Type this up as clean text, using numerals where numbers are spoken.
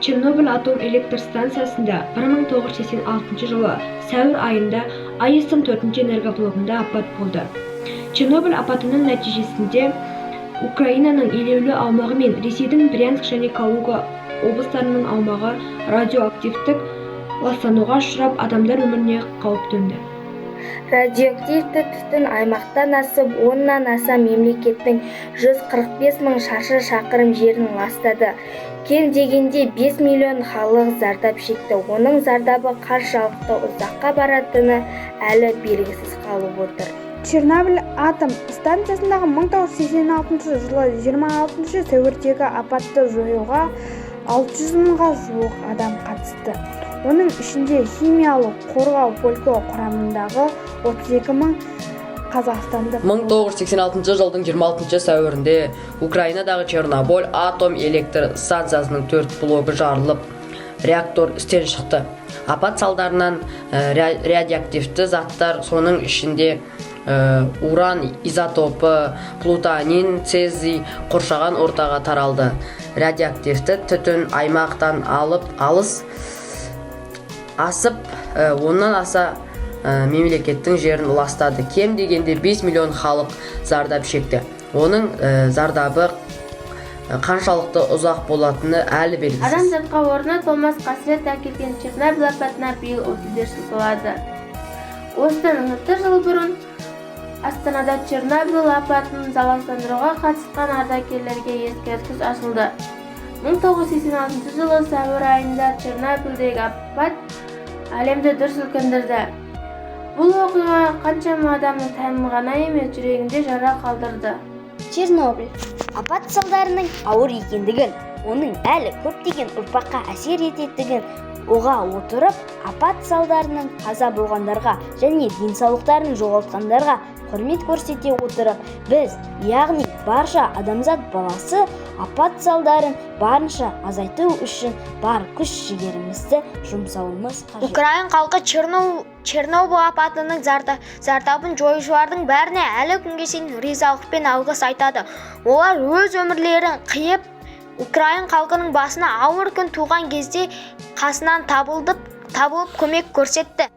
Чернобыль атом электр станциясында 1986 жылы сәуір айында АЭС-тің 4-ші энергоблогында апат болды. Чернобыль апатының нәтижесінде Украинаның елеулі аумағы мен Ресейдің Брянск және Калуга облыстарының аумағы радиоактивтік ластануға ұшырап, адамдар өміріне қауіп төнді. Радиоактивті түтін аймақтан асып, оннан аса мемлекеттің 145 мың шаршы шақырым жерін ластады. Кем дегенде 5 миллион халық зардап шекті. Оның зардабы қаншалықты ұзаққа баратыны әлі белгісіз қалып отыр. Чернобыль атом станциясындағы 1986 жылы 26 сәуірдегі апатты жоюға 600 мыңға жуық адам қатысты. Оның ішінде химиялық қорғау полкі құрамындағы 32 мың қазақстандық. 1986 жылдың 26 сәуірінде Украинадағы Чернобыль атом электр станциясының 4 блогы жарылып, реактор істен шықты. Апат салдарынан радиоактивті заттар, соның ішінде уран изотопы, плутонин, цезий қоршаған ортаға таралды. Радиоактивті түтін аймақтан алыс асып, оннан аса мемлекеттің жерін ластады. Кем дегенде 5 миллион халық зардап шекті. Оның зардабы қаншалықты ұзақ болатыны әлі белгісіз. Адамзатқа орны толмас қасірет әкелген Чернобыль апатына биыл 35 жыл толады. Осыдан 30 жыл бұрын Астанада Чернобыль апатын залалсыздандыруға қатысқан ардагерлерге ескерткіш ашылды. 1986 жылы сәуір айында Чернобыльдегі апат әлемді дүр сілкіндірді. Бұл оқиға қаншама адамның тәнін ғана емес, жүрегінде жара қалдырды. Чернобыль апат салдарының ауыр екендігін, оның әлі көптеген ұрпаққа әсер ететіндігін оға отырып, апат салдарының қаза болғандарға және денсаулықтарын жоғалтқандарға құрмет көрсете отырып, біз, яғни барша адамзат баласы апат салдарын барынша азайту үшін бар күш-жігерімізді жұмсауымыз қажет. Украин халқы Чернобыль апатының зардабын жоюшылардың бәріне әлі күнге шейін ризалықпен алғыс айтады. Олар өз өмірлерін қиып, Украин халқының басына ауыр күн туған кезде қасынан табылып көмек көрсетті.